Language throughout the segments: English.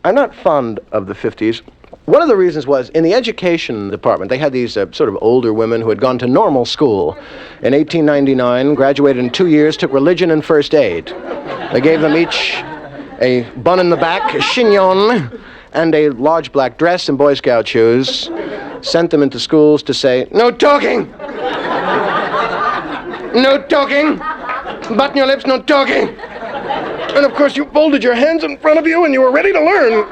I'm not fond of the 50s. One of the reasons was, in the education department, they had these sort of older women who had gone to normal school in 1899, graduated in 2 years, took religion and first aid. They gave them each a bun in the back, a chignon, and a large black dress and Boy Scout shoes, sent them into schools to say, "No talking! No talking! Button your lips, no talking!" And of course you folded your hands in front of you and you were ready to learn.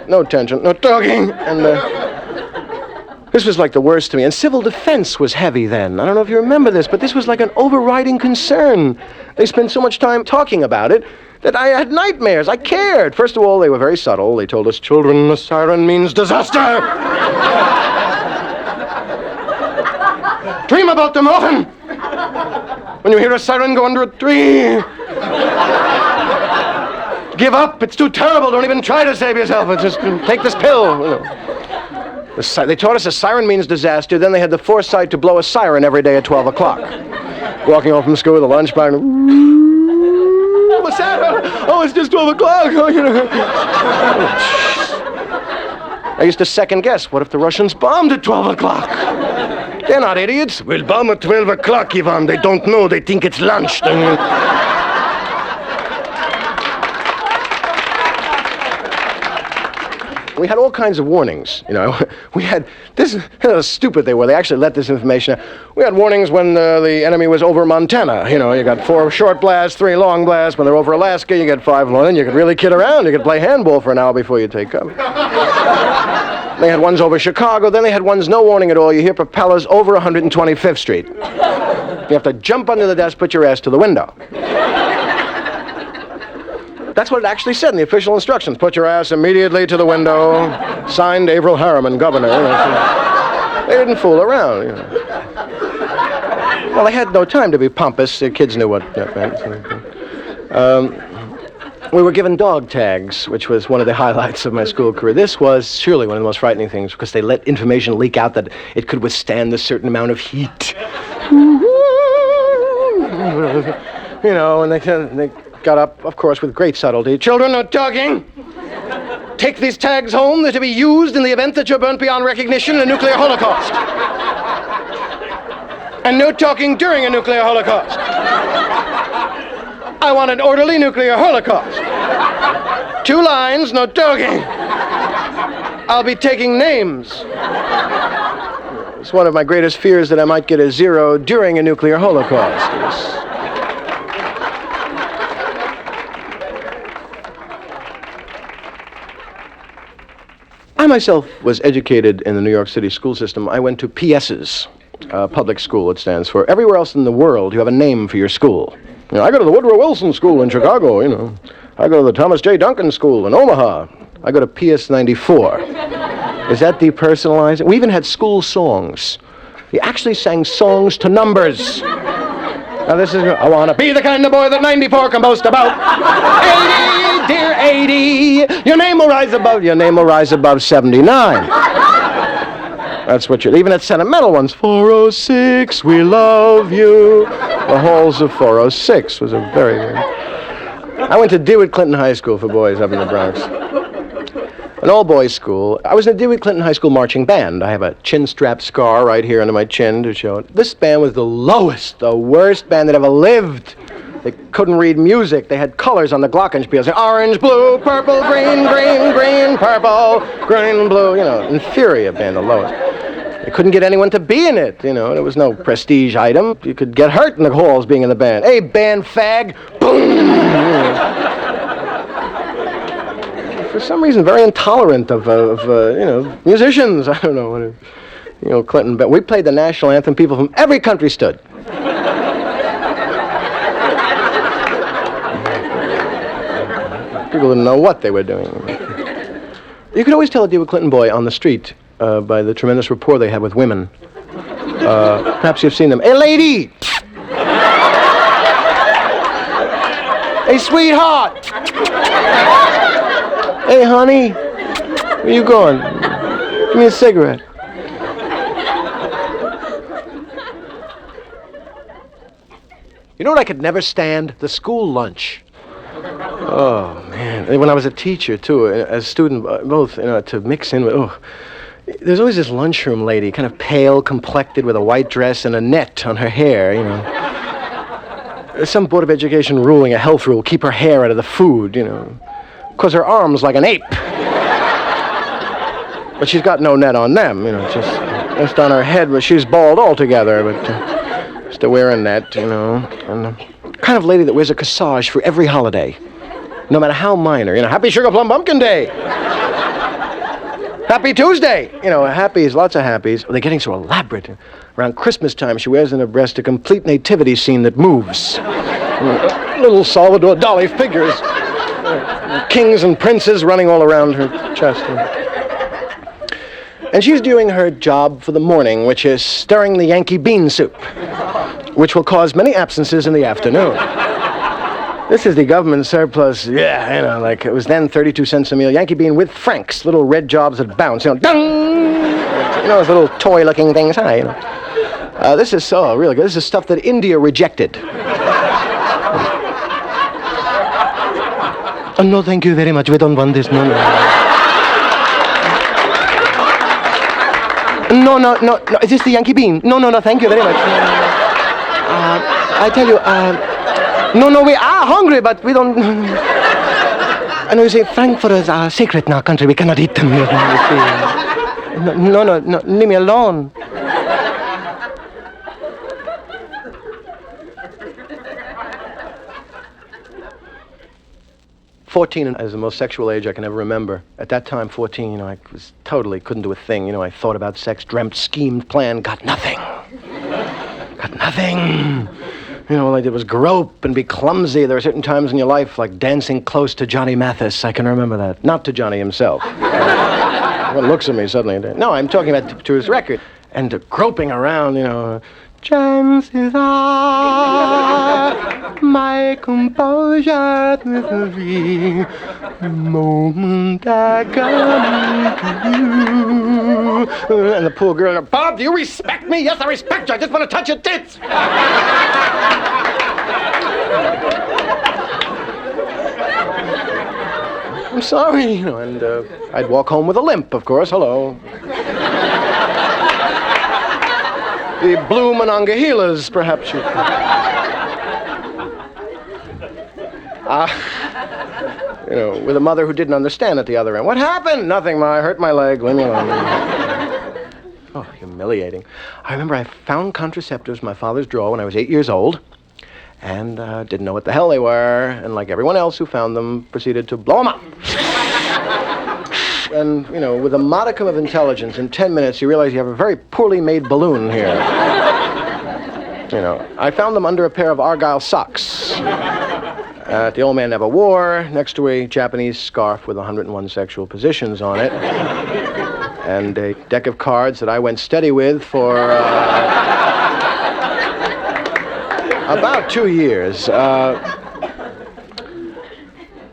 No tension, no talking. And this was like the worst to me. And civil defense was heavy then. I don't know if you remember this, but this was like an overriding concern. They spent so much time talking about it that I had nightmares. I cared. First of all, they were very subtle. They told us, "Children, a siren means disaster." Dream about them often. When you hear a siren go under a tree, give up. It's too terrible. Don't even try to save yourself. Just take this pill. You know. They taught us a siren means disaster. Then they had the foresight to blow a siren every day at 12 o'clock. Walking home from school with a lunch bag. What's that? Oh, it's just 12 o'clock. Oh, you know. I used to second guess. What if the Russians bombed at 12 o'clock? They're not idiots. We'll bomb at 12 o'clock, Ivan. They don't know. They think it's lunch. We had all kinds of warnings, you know. We had this, how stupid they were. They actually let this information out. We had warnings when the enemy was over Montana. You know, you got 4 short blasts, 3 long blasts. When they're over Alaska, you get 5 long. And you could really kid around. You could play handball for an hour before you take cover. They had ones over Chicago. Then they had ones no warning at all. You hear propellers over 125th Street. You have to jump under the desk, put your ass to the window. That's what it actually said in the official instructions. Put your ass immediately to the window. Signed, Averell Harriman, governor. You know. They didn't fool around. You know. Well, they had no time to be pompous. The kids knew what that meant. We were given dog tags, which was one of the highlights of my school career. This was surely one of the most frightening things because they let information leak out that it could withstand a certain amount of heat. You know, and they got up, of course, with great subtlety. "Children, no talking. Take these tags home. They're to be used in the event that you're burnt beyond recognition in a nuclear holocaust. And no talking during a nuclear holocaust. I want an orderly nuclear holocaust. 2 lines, no talking. I'll be taking names. It's one of my greatest fears that I might get a 0 during a nuclear holocaust. I myself was educated in the New York City school system. I went to PS's, public school it stands for. Everywhere else in the world, you have a name for your school. You know, I go to the Woodrow Wilson School in Chicago, you know. I go to the Thomas J. Duncan School in Omaha. I go to PS 94. Is that depersonalizing? We even had school songs. We actually sang songs to numbers. Now this is, I want to be the kind of boy that 94 can boast about. 80, dear 80, your name will rise above 79. That's what you're, even at sentimental ones, 406, we love you. The halls of 406 was a very good. I went to DeWitt Clinton High School for boys up in the Bronx. An all-boys school. I was in the DeWitt Clinton High School marching band. I have a chin-strap scar right here under my chin to show it. This band was the lowest, the worst band that ever lived. They couldn't read music. They had colors on the glockenspiel. Orange, blue, purple, green, green, green, purple, green, blue. You know, inferior band, the lowest. They couldn't get anyone to be in it, you know. There was no prestige item. You could get hurt in the halls being in the band. Hey, band fag. Boom. For some reason, very intolerant of you know, musicians. I don't know what it, you know, Clinton. But we played the national anthem. People from every country stood. People didn't know what they were doing. You could always tell a DeWitt Clinton boy on the street by the tremendous rapport they had with women. Perhaps you've seen them. Hey, lady! Hey, sweetheart! Hey, honey! Where you going? Give me a cigarette. You know what I could never stand? The school lunch. Oh, man. man. When I was a teacher, too, as a student, both, to mix in with, there's always this lunchroom lady, kind of pale, complected, with a white dress and a net on her hair, There's some Board of Education ruling, a health rule, keep her hair out of the food, because her arm's like an ape. But she's got no net on them, just on her head, but she's bald altogether, but still wearing a net, And the kind of lady that wears a corsage for every holiday, no matter how minor, Happy Sugar Plum Pumpkin Day! Happy Tuesday! Happies, lots of happies. They're getting so elaborate. Around Christmas time, she wears on her breast a complete nativity scene that moves. Little Salvador Dali figures. Kings and princes running all around her chest. And she's doing her job for the morning, which is stirring the Yankee bean soup, which will cause many absences in the afternoon. This is the government surplus, like it was then 32 cents a meal. Yankee bean with Franks, little red jobs that bounce, ding! Those little toy-looking things. This is so really good. This is stuff that India rejected. Oh, no, thank you very much. We don't want this. No. No. Is this the Yankee bean? No, thank you very much. I tell you, no, we are hungry, but we don't... I know you say, Frankfurters are secret in our country. We cannot eat them. No, leave me alone. "14 is the most sexual age I can ever remember. At that time, 14, I was totally couldn't do a thing. I thought about sex, dreamt, schemed, planned, got nothing. All I did was grope and be clumsy. There are certain times in your life, like dancing close to Johnny Mathis. I can remember that. Not to Johnny himself. One looks at me suddenly. No, I'm talking about to his record. And groping around, Chances are my composure will be the moment I come to you. And the poor girl, Bob, do you respect me? Yes, I respect you. I just want to touch your tits. I'm sorry, and I'd walk home with a limp, of course. Hello. The blue Monongahela's, perhaps you... with a mother who didn't understand at the other end. What happened? Nothing, Ma. I hurt my leg. Leave me alone. Oh, humiliating. I remember I found contraceptives in my father's drawer when I was 8 years old, and didn't know what the hell they were, and like everyone else who found them, proceeded to blow them up. And, with a modicum of intelligence, in 10 minutes, you realize you have a very poorly made balloon here. I found them under a pair of Argyle socks the old man never wore, next to a Japanese scarf with 101 sexual positions on it, and a deck of cards that I went steady with for about 2 years. I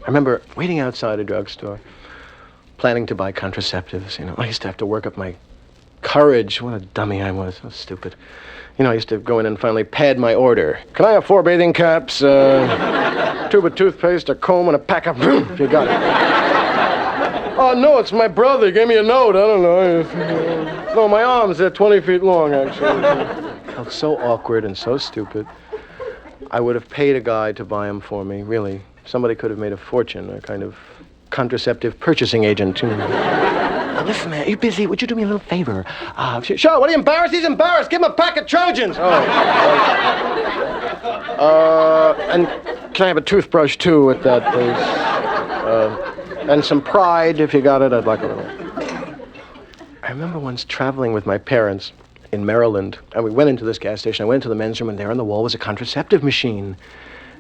remember waiting outside a drugstore, planning to buy contraceptives. I used to have to work up my courage. What a dummy I was. So stupid. I used to go in and finally pad my order. Can I have 4 bathing caps, a tube of toothpaste, a comb, and a pack of... if you got it. Oh, no, it's my brother. He gave me a note. I don't know. No, my arms, they're 20 feet long, actually. I felt so awkward and so stupid. I would have paid a guy to buy them for me, really. Somebody could have made a fortune, a kind of contraceptive purchasing agent. Listen, man, are you busy? Would you do me a little favor? Sure, what are you embarrassed? He's embarrassed. Give him a pack of Trojans. And can I have a toothbrush, too, with that, please? And some Pride, if you got it. I'd like a little. I remember once traveling with my parents in Maryland, and we went into this gas station. I went into the men's room, and there on the wall was a contraceptive machine.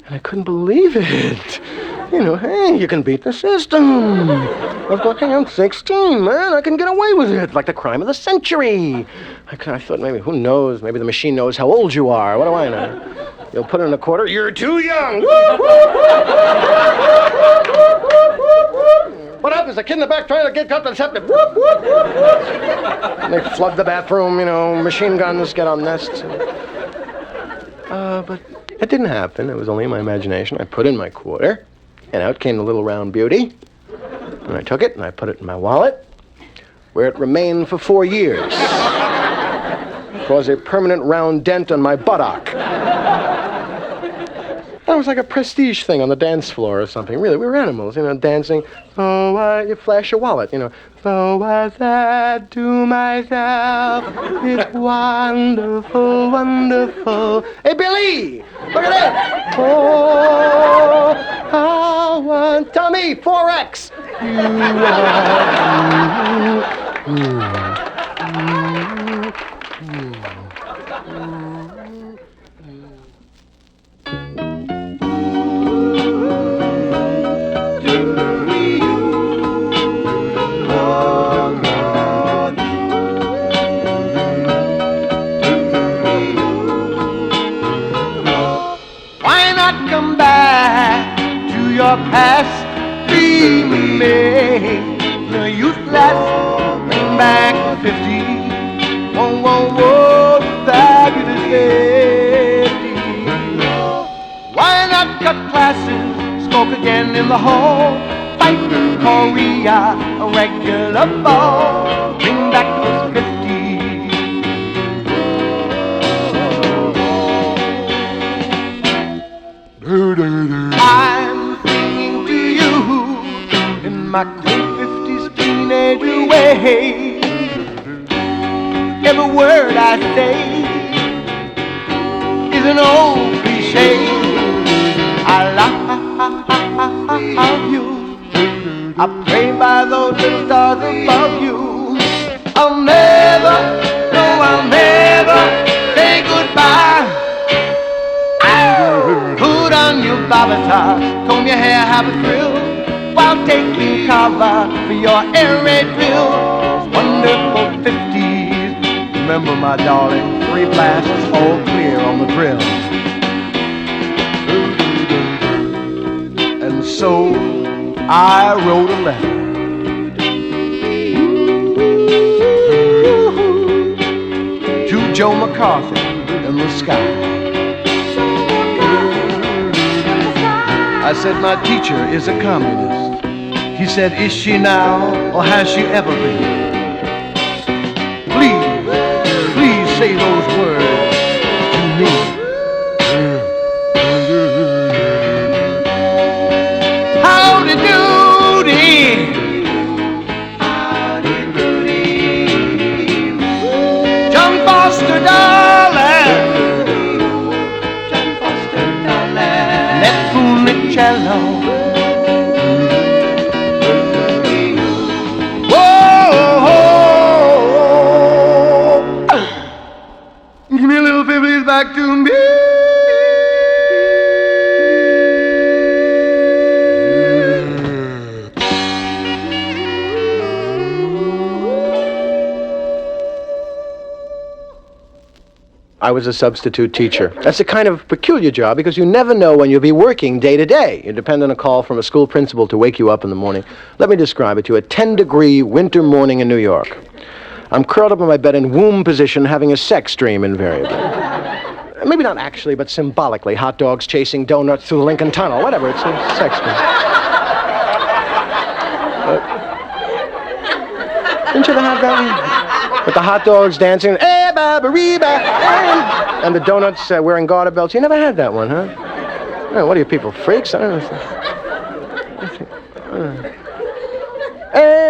And I couldn't believe it. Hey, you can beat the system. I thought, hey, I'm 16, man. I can get away with it. Like the crime of the century. I thought, maybe, who knows? Maybe the machine knows how old you are. What do I know? You'll put in a quarter. You're too young. What happens? A kid in the back trying to get contraceptive. And they flood the bathroom, machine guns get on nests. But it didn't happen. It was only in my imagination. I put in my quarter. And out came the little round beauty. And I took it and I put it in my wallet, where it remained for 4 years. Caused a permanent round dent on my buttock. That was like a prestige thing on the dance floor or something. Really, we were animals, dancing. Oh, you flash your wallet, So I said to myself, it's wonderful, wonderful. Hey, Billy, look at that. Oh, I want, tell me, 4X. Your past remain the youthless, bring back the 50s. Whoa, whoa, whoa, fabulous 50s. Why not cut classes, smoke again in the hall, fight Korea, a regular ball, bring back those 50s. I'm my quaint 50s teenage way. Every word I say is an old cliche. I love you. I pray by those little stars above you. I'll never say goodbye. Put on your bobby tops, comb your hair, have a thrill, while taking cover for your air raid drill. Wonderful 50s. Remember, my darling, 3 blasts, all clear on the drill. And so I wrote a letter to Joe McCarthy in the sky. I said, my teacher is a communist. He said, is she now, or has she ever been? Please say those words to me. Howdy doody. Howdy doody. John Foster, darling. John Foster, darling. Let Funicello. Back to me. I was a substitute teacher. That's a kind of peculiar job because you never know when you'll be working day to day. You depend on a call from a school principal to wake you up in the morning. Let me describe it to you. A 10-degree winter morning in New York. I'm curled up in my bed in womb position having a sex dream invariably. Maybe not actually, but symbolically. Hot dogs chasing donuts through the Lincoln Tunnel. Whatever, it's a sex dream. Didn't you ever have that one? With the hot dogs dancing, and the donuts wearing garter belts. You never had that one, huh? Oh, what are you people, freaks? I don't know.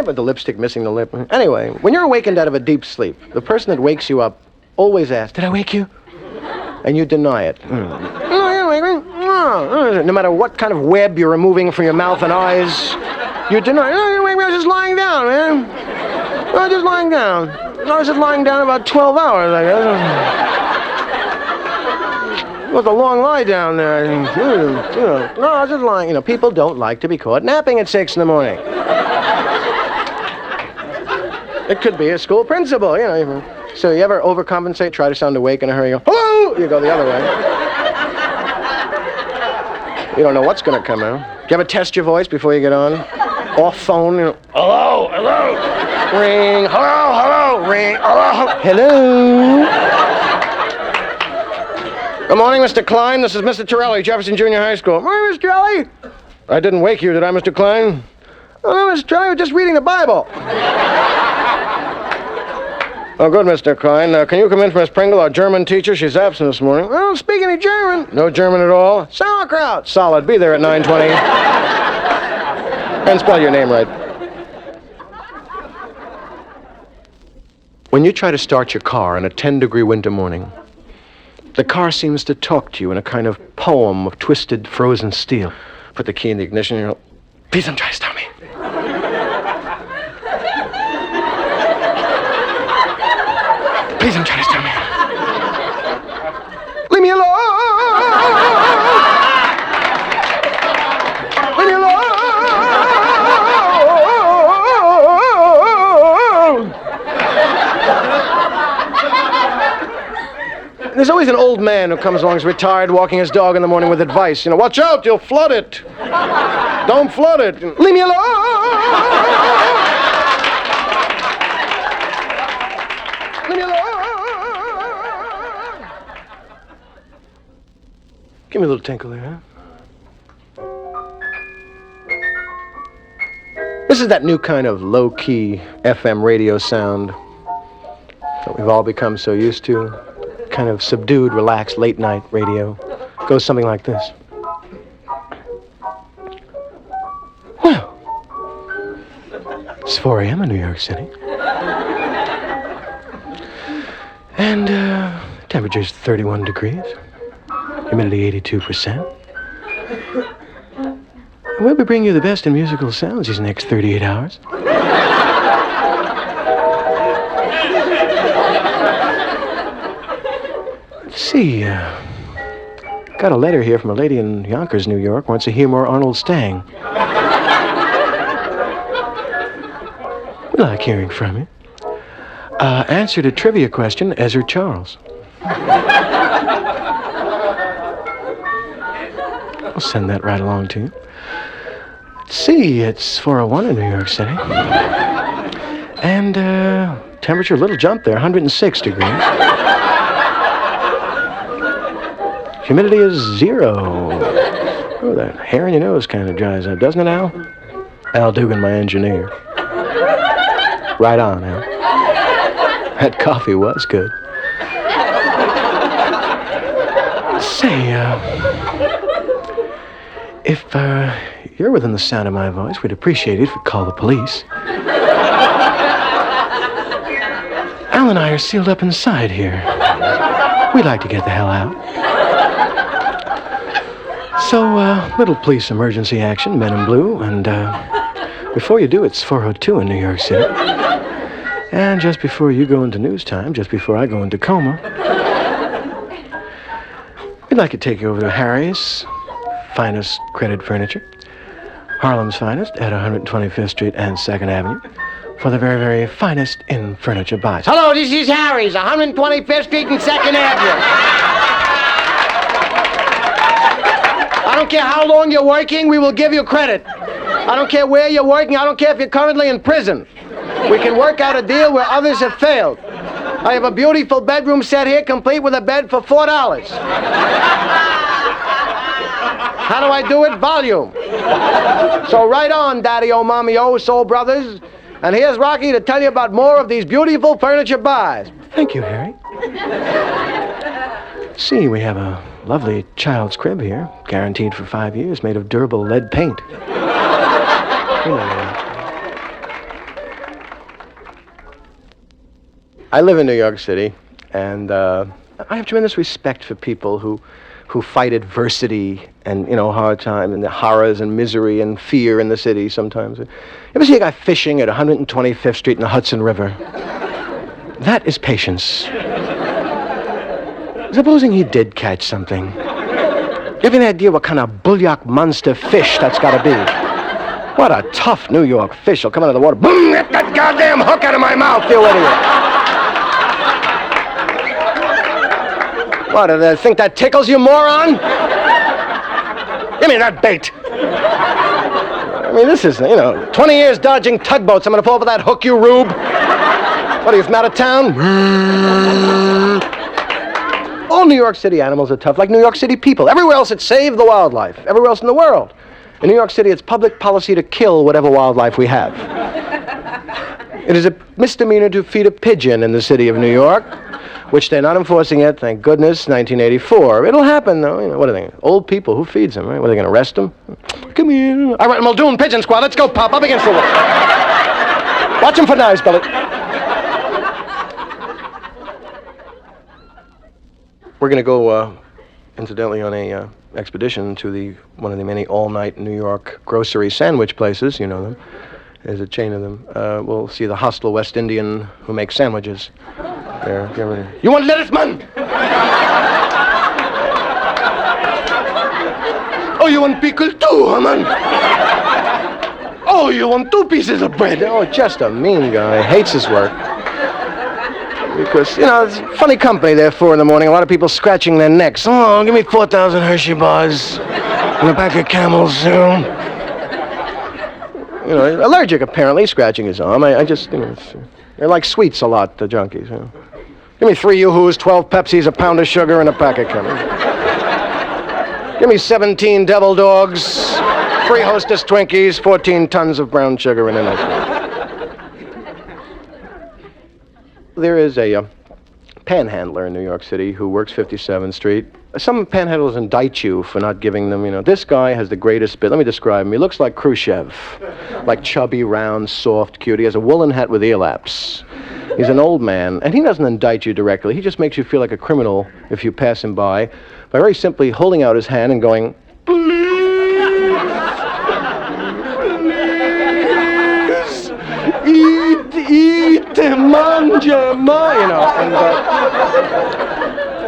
But the lipstick missing the lip. Anyway, when you're awakened out of a deep sleep, the person that wakes you up always asks, did I wake you? And you deny it. No matter what kind of web you're removing from your mouth and eyes, you deny it. I was just lying down, man. I was just lying down. I was just lying down about 12 hours, I guess. It was a long lie down there. No, I was just lying. People don't like to be caught napping at 6 in the morning. It could be a school principal, So you ever overcompensate, try to sound awake in a hurry, you go, hello! You go the other way. You don't know what's going to come out. Do you ever test your voice before you get on? Off phone, hello, hello. Ring, hello, hello, ring, hello, hello. Good morning, Mr. Klein. This is Mr. Torelli, Jefferson Junior High School. Morning, Mr. Torelli. I didn't wake you, did I, Mr. Klein? Oh, no, Mr. Klein, I was just reading the Bible. Oh, good, Mr. Klein. Can you come in for Miss Pringle, our German teacher? She's absent this morning. I don't speak any German. No German at all. Sauerkraut. Solid. Be there at 9:20. And spell your name right. When you try to start your car on a 10-degree winter morning, the car seems to talk to you in a kind of poem of twisted, frozen steel. Put the key in the ignition and you're like, please don't try to stop me. Please don't try to stop me. Leave me alone! Leave me alone! There's always an old man who comes along, he's retired, walking his dog in the morning with advice. You know, watch out, you'll flood it. Don't flood it. Leave me alone! Leave me alone! Give me a little tinkle there, huh? This is that new kind of low-key FM radio sound that we've all become so used to. Kind of subdued, relaxed, late-night radio. Goes something like this. Well, it's 4 a.m. in New York City. And temperature's 31 degrees. Humidity 82%. And we'll be bringing you the best in musical sounds these next 38 hours. Let's see, got a letter here from a lady in Yonkers, New York, wants to hear more Arnold Stang. We like hearing from you. Answered a trivia question, Ezra Charles. I'll send that right along to you. Let's see, it's 4:01 in New York City. And, temperature, a little jump there, 106 degrees. Humidity is 0. Oh, that hair in your nose kind of dries up, doesn't it, Al? Al Dugan, my engineer. Right on, Al. That coffee was good. Say, if you're within the sound of my voice, we'd appreciate it if you'd call the police. Al and I are sealed up inside here. We'd like to get the hell out. So, little police emergency action, men in blue, and before you do, it's 4:02 in New York City. And just before you go into news time, just before I go into coma, we'd like to take you over to Harry's finest credit furniture, Harlem's finest at 125th Street and 2nd Avenue, for the very, very finest in furniture buys. Hello, this is Harry's, 125th Street and 2nd Avenue. I don't care how long you're working, we will give you credit. I don't care where you're working, I don't care if you're currently in prison. We can work out a deal where others have failed. I have a beautiful bedroom set here, complete with a bed for $4. How do I do it? Volume. So right on, Daddy-O, Mommy-O, Soul Brothers. And here's Rocky to tell you about more of these beautiful furniture buys. Thank you, Harry. See, we have a lovely child's crib here, guaranteed for 5 years, made of durable lead paint. You know, I live in New York City, and I have tremendous respect for people who fight adversity and, you know, hard time and the horrors and misery and fear in the city sometimes. You ever see a guy fishing at 125th Street in the Hudson River? That is patience. Supposing he did catch something. You have any idea what kind of bulldog monster fish that's got to be? What a tough New York fish. He'll come out of the water. Boom! Get that goddamn hook out of my mouth, you idiot! What, do they think that tickles you, moron? Give me that bait. I mean, this is, 20 years dodging tugboats. I'm going to fall for that hook, you rube. What are you, from out of town? All New York City animals are tough, like New York City people. Everywhere else, it's save the wildlife. Everywhere else in the world. In New York City, it's public policy to kill whatever wildlife we have. It is a misdemeanor to feed a pigeon in the city of New York, which they're not enforcing yet, thank goodness, 1984. It'll happen, though. You know, what are they? Old people, who feeds them, right? What, are they going to arrest them? Come here. All right, Muldoon, Pigeon Squad, let's go, Pop, up against the wall. Watch him for knives, Billy. We're going to go, incidentally, on a expedition to one of the many all-night New York grocery sandwich places. You know them. There's a chain of them. We'll see the hostile West Indian who makes sandwiches. There, get ready. You want lettuce, man? Oh, you want pickle too, huh, man? Oh, you want 2 pieces of bread? Oh, just a mean guy. Hates his work. Because, you know, it's funny company there, 4 in the morning. A lot of people scratching their necks. Oh, give me 4,000 Hershey bars and a pack of Camels, you know. You know, allergic, apparently, scratching his arm. I just, you know, they like sweets a lot, the junkies, you know. Give me 3 Yoo-Hoos, 12 Pepsis, a pound of sugar, and a pack of Camels. Give me 17 Devil Dogs, 3 Hostess Twinkies, 14 tons of brown sugar, and a nice one. There is a panhandler in New York City who works 57th Street. Some panhandlers indict you for not giving them, you know, this guy has the greatest bit. Let me describe him. He looks like Khrushchev, like chubby, round, soft, cute. He has a woolen hat with ear laps. He's an old man, and he doesn't indict you directly. He just makes you feel like a criminal if you pass him by very simply holding out his hand and going, please, eat, manja, you know, and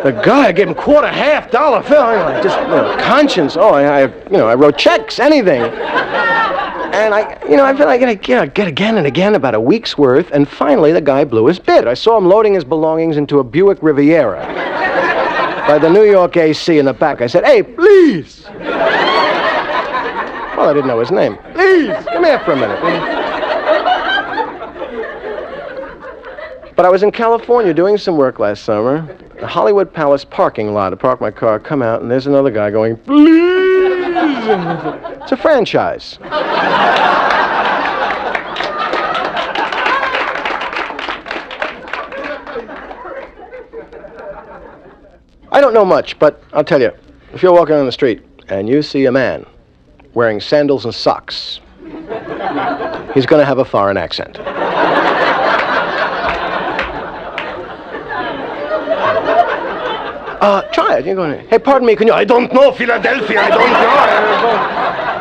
the guy, I gave him $quarter, half dollar bill, you know, just, you know, conscience. Oh, I wrote checks, anything. And I feel like I get again and again about a week's worth, and finally the guy blew his bid. I saw him loading his belongings into a Buick Riviera by the New York AC in the back. I said, hey, please. Well, I didn't know his name. Please, come here for a minute. But I was in California doing some work last summer. The Hollywood Palace parking lot. I parked my car, come out, and there's another guy going, please. It's a franchise. I don't know much, but I'll tell you, if you're walking on the street and you see a man wearing sandals and socks, he's going to have a foreign accent. Try it. You're going, hey, pardon me, can you? I don't know, Philadelphia, I don't know.